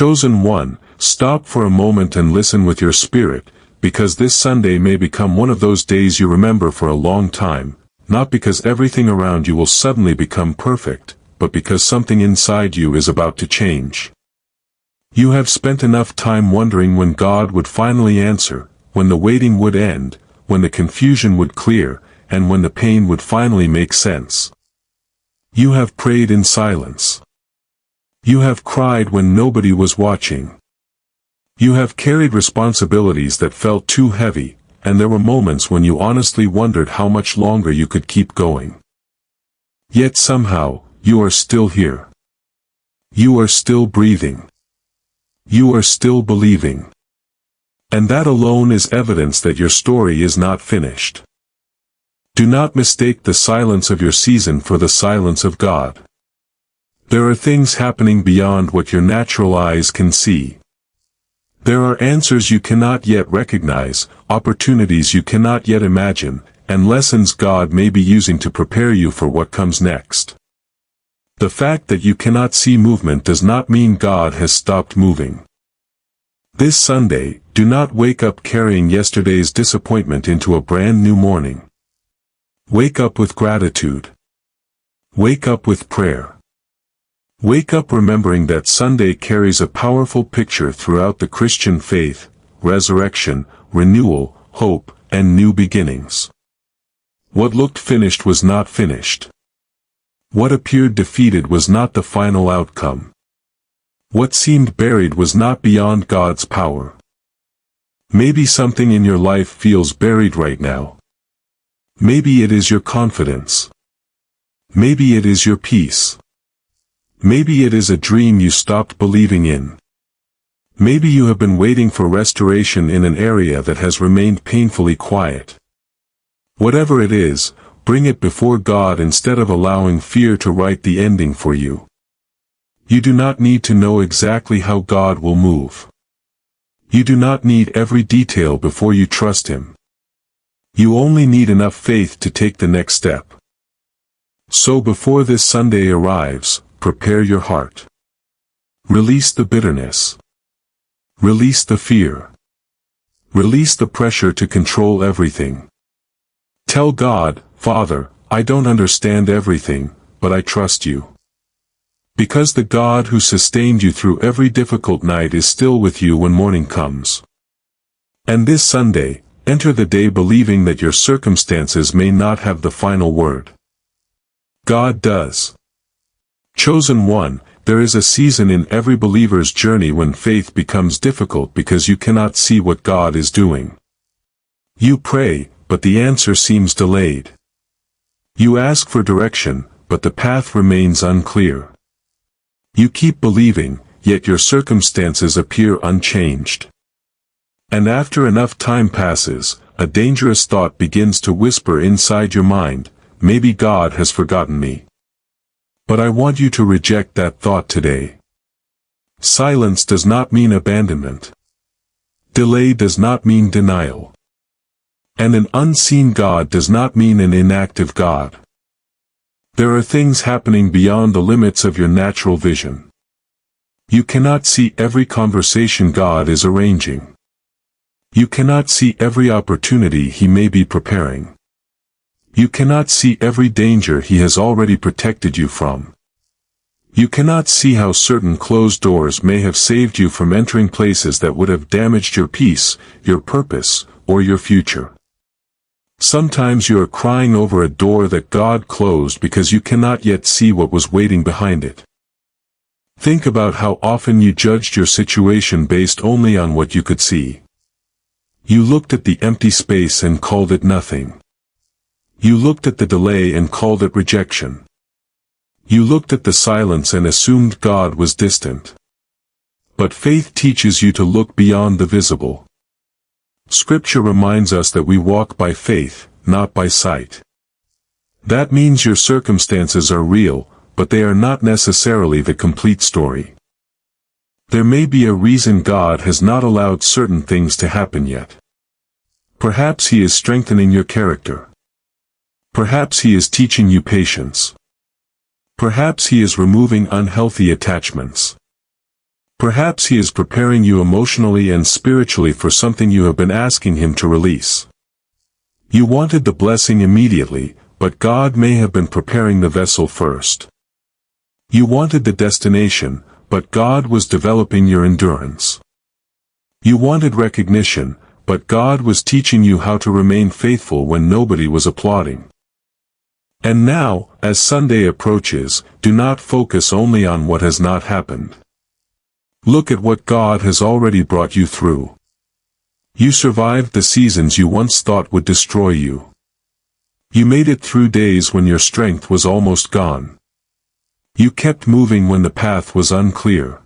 Chosen one, stop for a moment and listen with your spirit, because this Sunday may become one of those days you remember for a long time, not because everything around you will suddenly become perfect, but because something inside you is about to change. You have spent enough time wondering when God would finally answer, when the waiting would end, when the confusion would clear, and when the pain would finally make sense. You have prayed in silence. You have cried when nobody was watching. You have carried responsibilities that felt too heavy, and there were moments when you honestly wondered how much longer you could keep going. Yet somehow, you are still here. You are still breathing. You are still believing. And that alone is evidence that your story is not finished. Do not mistake the silence of your season for the silence of God. There are things happening beyond what your natural eyes can see. There are answers you cannot yet recognize, opportunities you cannot yet imagine, and lessons God may be using to prepare you for what comes next. The fact that you cannot see movement does not mean God has stopped moving. This Sunday, do not wake up carrying yesterday's disappointment into a brand new morning. Wake up with gratitude. Wake up with prayer. Wake up remembering that Sunday carries a powerful picture throughout the Christian faith: resurrection, renewal, hope, and new beginnings. What looked finished was not finished. What appeared defeated was not the final outcome. What seemed buried was not beyond God's power. Maybe something in your life feels buried right now. Maybe it is your confidence. Maybe it is your peace. Maybe it is a dream you stopped believing in. Maybe you have been waiting for restoration in an area that has remained painfully quiet. Whatever it is, bring it before God instead of allowing fear to write the ending for you. You do not need to know exactly how God will move. You do not need every detail before you trust Him. You only need enough faith to take the next step. So before this Sunday arrives, prepare your heart. Release the bitterness. Release the fear. Release the pressure to control everything. Tell God, Father, I don't understand everything, but I trust you. Because the God who sustained you through every difficult night is still with you when morning comes. And this Sunday, enter the day believing that your circumstances may not have the final word. God does. Chosen one, there is a season in every believer's journey when faith becomes difficult because you cannot see what God is doing. You pray, but the answer seems delayed. You ask for direction, but the path remains unclear. You keep believing, yet your circumstances appear unchanged. And after enough time passes, a dangerous thought begins to whisper inside your mind, maybe God has forgotten me. But I want you to reject that thought today. Silence does not mean abandonment. Delay does not mean denial. And an unseen God does not mean an inactive God. There are things happening beyond the limits of your natural vision. You cannot see every conversation God is arranging. You cannot see every opportunity He may be preparing. You cannot see every danger He has already protected you from. You cannot see how certain closed doors may have saved you from entering places that would have damaged your peace, your purpose, or your future. Sometimes you are crying over a door that God closed because you cannot yet see what was waiting behind it. Think about how often you judged your situation based only on what you could see. You looked at the empty space and called it nothing. You looked at the delay and called it rejection. You looked at the silence and assumed God was distant. But faith teaches you to look beyond the visible. Scripture reminds us that we walk by faith, not by sight. That means your circumstances are real, but they are not necessarily the complete story. There may be a reason God has not allowed certain things to happen yet. Perhaps He is strengthening your character. Perhaps He is teaching you patience. Perhaps He is removing unhealthy attachments. Perhaps he is preparing you emotionally and spiritually for something you have been asking him to release. You wanted the blessing immediately, but God may have been preparing the vessel first. You wanted the destination, but God was developing your endurance. You wanted recognition, but God was teaching you how to remain faithful when nobody was applauding. And now, as Sunday approaches, do not focus only on what has not happened. Look at what God has already brought you through. You survived the seasons you once thought would destroy you. You made it through days when your strength was almost gone. You kept moving when the path was unclear.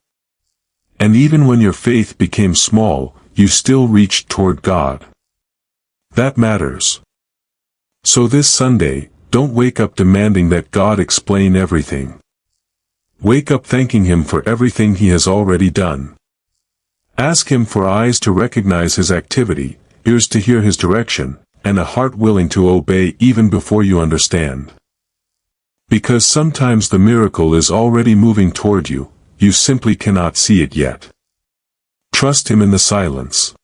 And even when your faith became small, you still reached toward God. That matters. So this Sunday, don't wake up demanding that God explain everything. Wake up thanking Him for everything He has already done. Ask Him for eyes to recognize His activity, ears to hear His direction, and a heart willing to obey even before you understand. Because sometimes the miracle is already moving toward you, you simply cannot see it yet. Trust Him in the silence.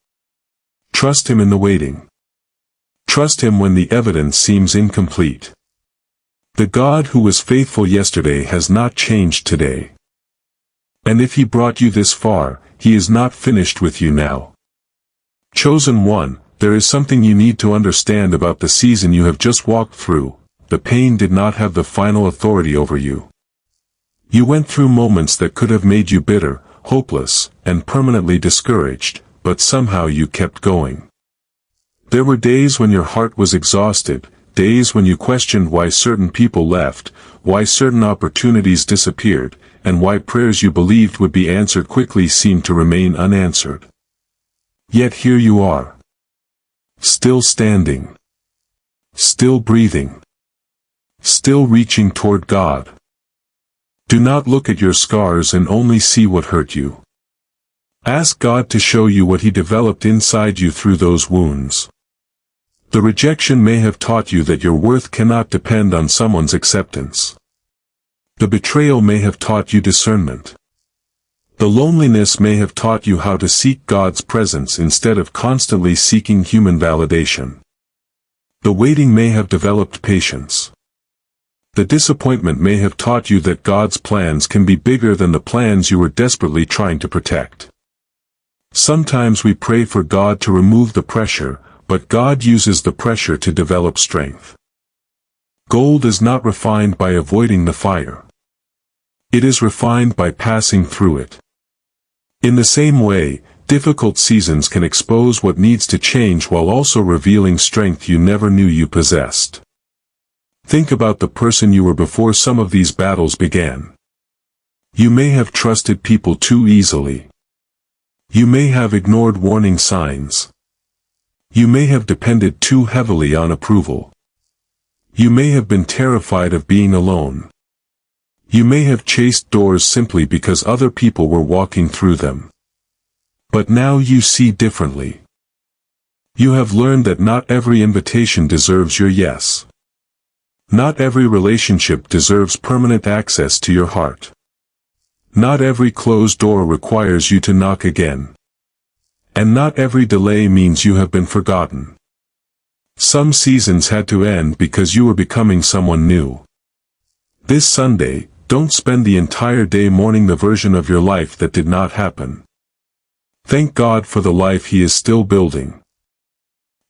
Trust Him in the waiting. Trust Him when the evidence seems incomplete. The God who was faithful yesterday has not changed today. And if He brought you this far, He is not finished with you now. Chosen one, there is something you need to understand about the season you have just walked through. The pain did not have the final authority over you. You went through moments that could have made you bitter, hopeless, and permanently discouraged, but somehow you kept going. There were days when your heart was exhausted, days when you questioned why certain people left, why certain opportunities disappeared, and why prayers you believed would be answered quickly seemed to remain unanswered. Yet here you are. Still standing. Still breathing. Still reaching toward God. Do not look at your scars and only see what hurt you. Ask God to show you what He developed inside you through those wounds. The rejection may have taught you that your worth cannot depend on someone's acceptance. The betrayal may have taught you discernment. The loneliness may have taught you how to seek God's presence instead of constantly seeking human validation. The waiting may have developed patience. The disappointment may have taught you that God's plans can be bigger than the plans you were desperately trying to protect. Sometimes we pray for God to remove the pressure, but God uses the pressure to develop strength. Gold is not refined by avoiding the fire. It is refined by passing through it. In the same way, difficult seasons can expose what needs to change while also revealing strength you never knew you possessed. Think about the person you were before some of these battles began. You may have trusted people too easily. You may have ignored warning signs. You may have depended too heavily on approval. You may have been terrified of being alone. You may have chased doors simply because other people were walking through them. But now you see differently. You have learned that not every invitation deserves your yes. Not every relationship deserves permanent access to your heart. Not every closed door requires you to knock again. And not every delay means you have been forgotten. Some seasons had to end because you were becoming someone new. This Sunday, don't spend the entire day mourning the version of your life that did not happen. Thank God for the life He is still building.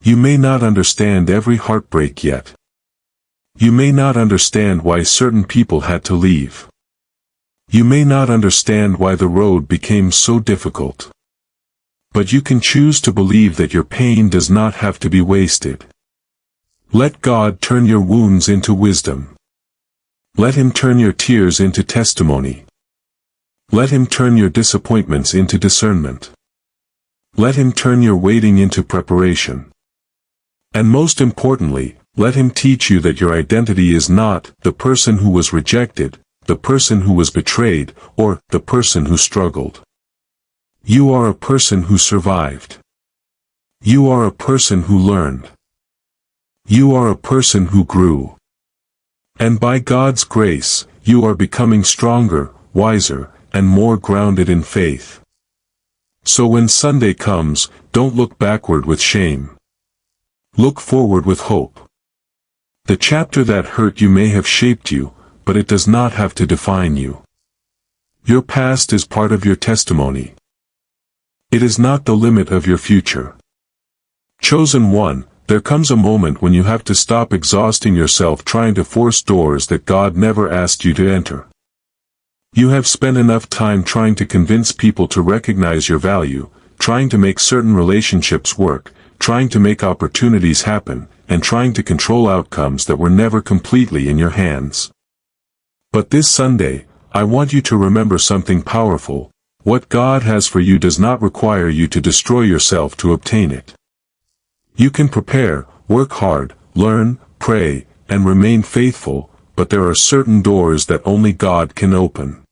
You may not understand every heartbreak yet. You may not understand why certain people had to leave. You may not understand why the road became so difficult. But you can choose to believe that your pain does not have to be wasted. Let God turn your wounds into wisdom. Let Him turn your tears into testimony. Let Him turn your disappointments into discernment. Let Him turn your waiting into preparation. And most importantly, let Him teach you that your identity is not the person who was rejected, the person who was betrayed, or the person who struggled. You are a person who survived. You are a person who learned. You are a person who grew. And by God's grace, you are becoming stronger, wiser, and more grounded in faith. So when Sunday comes, don't look backward with shame. Look forward with hope. The chapter that hurt you may have shaped you, but it does not have to define you. Your past is part of your testimony. It is not the limit of your future. Chosen one, there comes a moment when you have to stop exhausting yourself trying to force doors that God never asked you to enter. You have spent enough time trying to convince people to recognize your value, trying to make certain relationships work, trying to make opportunities happen, and trying to control outcomes that were never completely in your hands. But this Sunday, I want you to remember something powerful. What God has for you does not require you to destroy yourself to obtain it. You can prepare, work hard, learn, pray, and remain faithful, but there are certain doors that only God can open.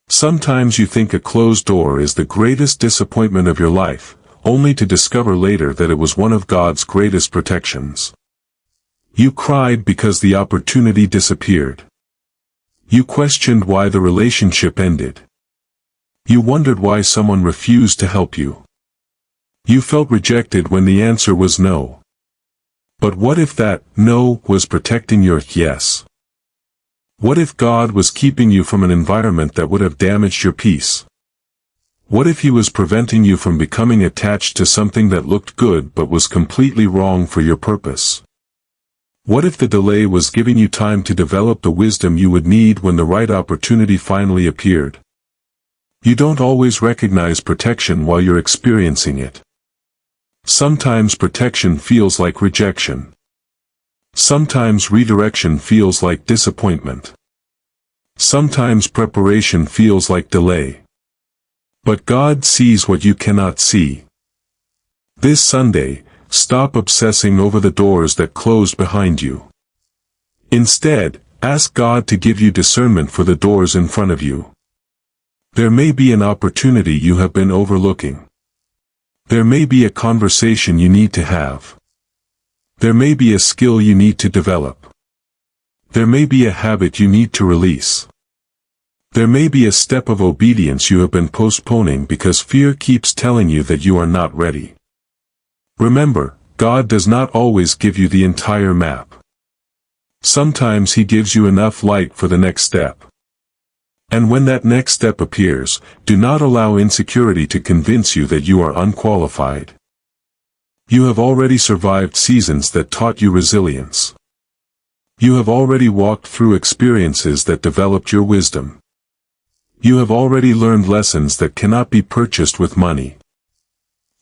Sometimes you think a closed door is the greatest disappointment of your life, only to discover later that it was one of God's greatest protections. You cried because the opportunity disappeared. You questioned why the relationship ended. You wondered why someone refused to help you. You felt rejected when the answer was no. But what if that no was protecting your yes? What if God was keeping you from an environment that would have damaged your peace? What if He was preventing you from becoming attached to something that looked good but was completely wrong for your purpose? What if the delay was giving you time to develop the wisdom you would need when the right opportunity finally appeared? You don't always recognize protection while you're experiencing it. Sometimes protection feels like rejection. Sometimes redirection feels like disappointment. Sometimes preparation feels like delay. But God sees what you cannot see. This Sunday, stop obsessing over the doors that closed behind you. Instead, ask God to give you discernment for the doors in front of you. There may be an opportunity you have been overlooking. There may be a conversation you need to have. There may be a skill you need to develop. There may be a habit you need to release. There may be a step of obedience you have been postponing because fear keeps telling you that you are not ready. Remember, God does not always give you the entire map. Sometimes He gives you enough light for the next step. And when that next step appears, do not allow insecurity to convince you that you are unqualified. You have already survived seasons that taught you resilience. You have already walked through experiences that developed your wisdom. You have already learned lessons that cannot be purchased with money.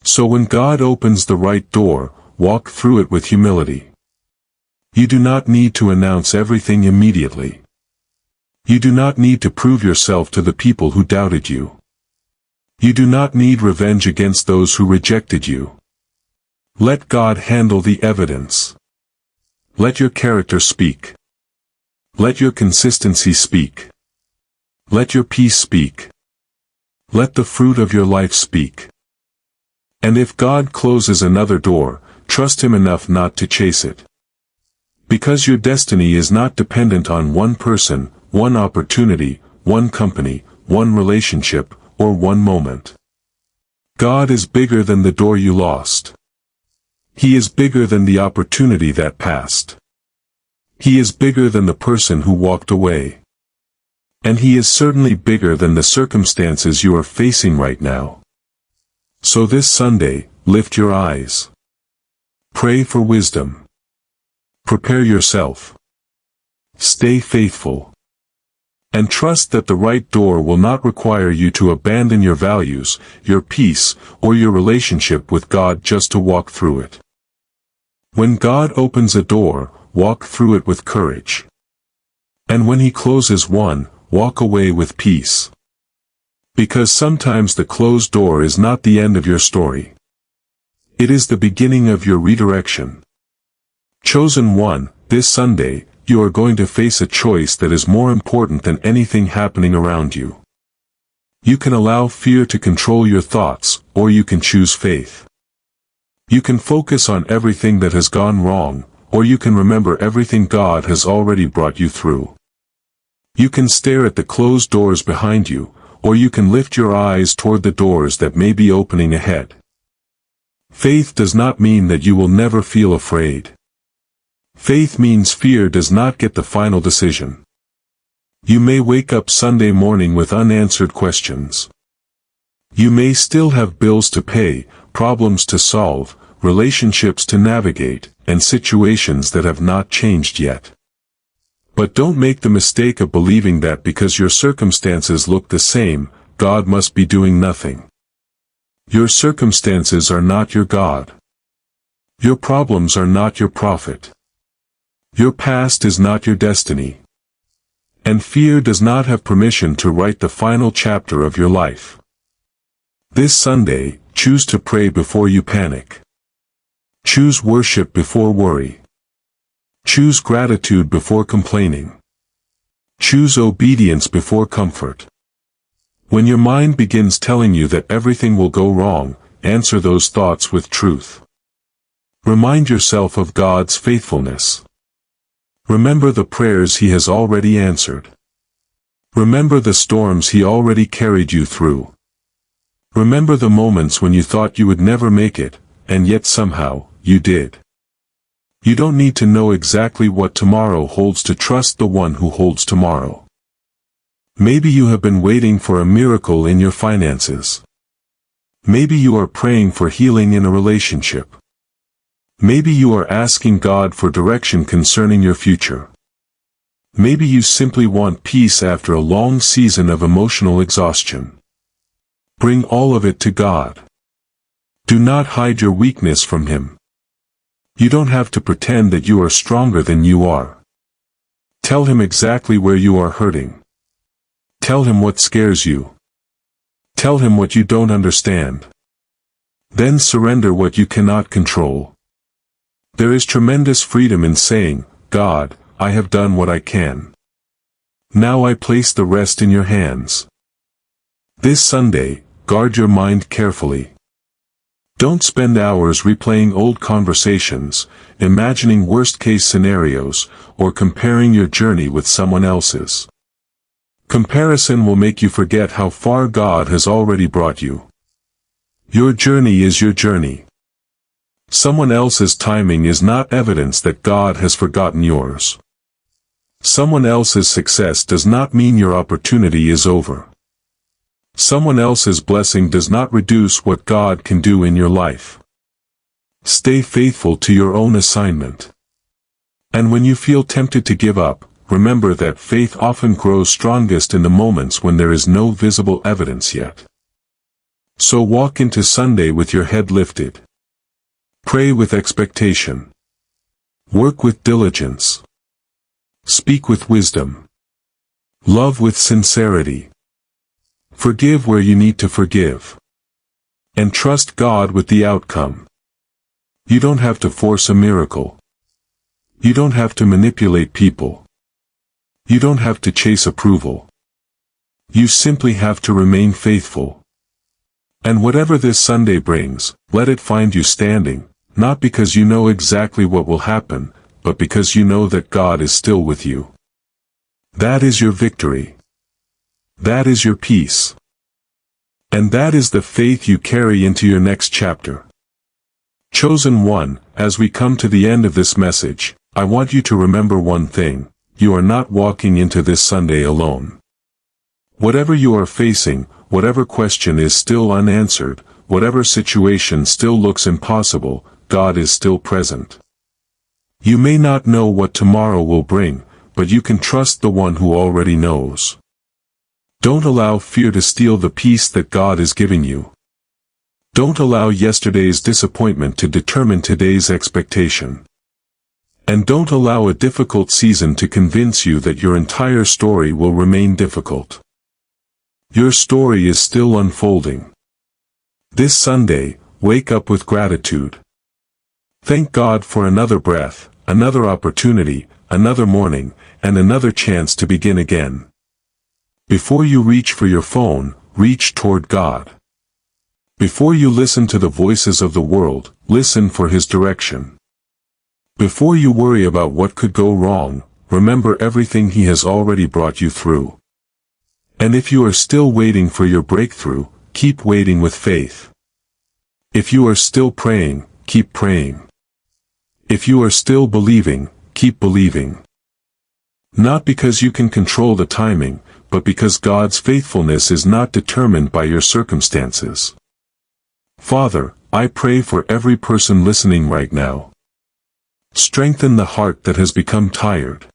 So when God opens the right door, walk through it with humility. You do not need to announce everything immediately. You do not need to prove yourself to the people who doubted you. You do not need revenge against those who rejected you. Let God handle the evidence. Let your character speak. Let your consistency speak. Let your peace speak. Let the fruit of your life speak. And if God closes another door, trust Him enough not to chase it. Because your destiny is not dependent on one person, one opportunity, one company, one relationship, or one moment. God is bigger than the door you lost. He is bigger than the opportunity that passed. He is bigger than the person who walked away. And He is certainly bigger than the circumstances you are facing right now. So this Sunday, lift your eyes. Pray for wisdom. Prepare yourself. Stay faithful. And trust that the right door will not require you to abandon your values, your peace, or your relationship with God just to walk through it. When God opens a door, walk through it with courage. And when He closes one, walk away with peace. Because sometimes the closed door is not the end of your story. It is the beginning of your redirection. Chosen one, this Sunday, you are going to face a choice that is more important than anything happening around you. You can allow fear to control your thoughts, or you can choose faith. You can focus on everything that has gone wrong, or you can remember everything God has already brought you through. You can stare at the closed doors behind you, or you can lift your eyes toward the doors that may be opening ahead. Faith does not mean that you will never feel afraid. Faith means fear does not get the final decision. You may wake up Sunday morning with unanswered questions. You may still have bills to pay, problems to solve, relationships to navigate, and situations that have not changed yet. But don't make the mistake of believing that because your circumstances look the same, God must be doing nothing. Your circumstances are not your God. Your problems are not your prophet. Your past is not your destiny. And fear does not have permission to write the final chapter of your life. This Sunday, choose to pray before you panic. Choose worship before worry. Choose gratitude before complaining. Choose obedience before comfort. When your mind begins telling you that everything will go wrong, answer those thoughts with truth. Remind yourself of God's faithfulness. Remember the prayers He has already answered. Remember the storms He already carried you through. Remember the moments when you thought you would never make it, and yet somehow, you did. You don't need to know exactly what tomorrow holds to trust the one who holds tomorrow. Maybe you have been waiting for a miracle in your finances. Maybe you are praying for healing in a relationship. Maybe you are asking God for direction concerning your future. Maybe you simply want peace after a long season of emotional exhaustion. Bring all of it to God. Do not hide your weakness from Him. You don't have to pretend that you are stronger than you are. Tell Him exactly where you are hurting. Tell Him what scares you. Tell Him what you don't understand. Then surrender what you cannot control. There is tremendous freedom in saying, God, I have done what I can. Now I place the rest in your hands. This Sunday, guard your mind carefully. Don't spend hours replaying old conversations, imagining worst-case scenarios, or comparing your journey with someone else's. Comparison will make you forget how far God has already brought you. Your journey is your journey. Someone else's timing is not evidence that God has forgotten yours. Someone else's success does not mean your opportunity is over. Someone else's blessing does not reduce what God can do in your life. Stay faithful to your own assignment. And when you feel tempted to give up, remember that faith often grows strongest in the moments when there is no visible evidence yet. So walk into Sunday with your head lifted. Pray with expectation. Work with diligence. Speak with wisdom. Love with sincerity. Forgive where you need to forgive. And trust God with the outcome. You don't have to force a miracle. You don't have to manipulate people. You don't have to chase approval. You simply have to remain faithful. And whatever this Sunday brings, let it find you standing, not because you know exactly what will happen, but because you know that God is still with you. That is your victory. That is your peace. And that is the faith you carry into your next chapter. Chosen one, as we come to the end of this message, I want you to remember one thing: you are not walking into this Sunday alone. Whatever you are facing, whatever question is still unanswered, whatever situation still looks impossible, God is still present. You may not know what tomorrow will bring, but you can trust the one who already knows. Don't allow fear to steal the peace that God is giving you. Don't allow yesterday's disappointment to determine today's expectation. And don't allow a difficult season to convince you that your entire story will remain difficult. Your story is still unfolding. This Sunday, wake up with gratitude. Thank God for another breath, another opportunity, another morning, and another chance to begin again. Before you reach for your phone, reach toward God. Before you listen to the voices of the world, listen for His direction. Before you worry about what could go wrong, remember everything He has already brought you through. And if you are still waiting for your breakthrough, keep waiting with faith. If you are still praying, keep praying. If you are still believing, keep believing. Not because you can control the timing, but because God's faithfulness is not determined by your circumstances. Father, I pray for every person listening right now. Strengthen the heart that has become tired.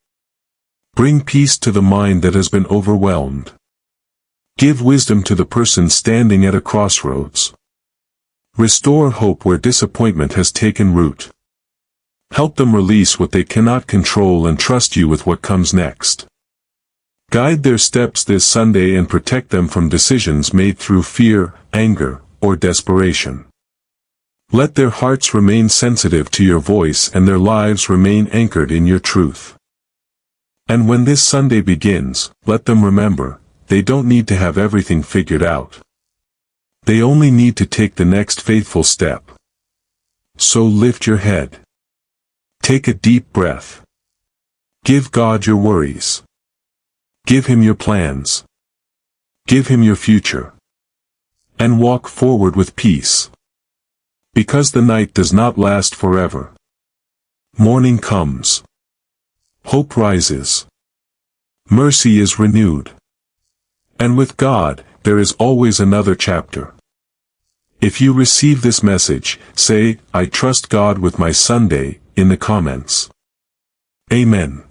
Bring peace to the mind that has been overwhelmed. Give wisdom to the person standing at a crossroads. Restore hope where disappointment has taken root. Help them release what they cannot control and trust you with what comes next. Guide their steps this Sunday and protect them from decisions made through fear, anger, or desperation. Let their hearts remain sensitive to your voice and their lives remain anchored in your truth. And when this Sunday begins, let them remember, they don't need to have everything figured out. They only need to take the next faithful step. So lift your head. Take a deep breath. Give God your worries. Give Him your plans. Give Him your future. And walk forward with peace. Because the night does not last forever. Morning comes. Hope rises. Mercy is renewed. And with God, there is always another chapter. If you receive this message, say, I trust God with my Sunday, in the comments. Amen.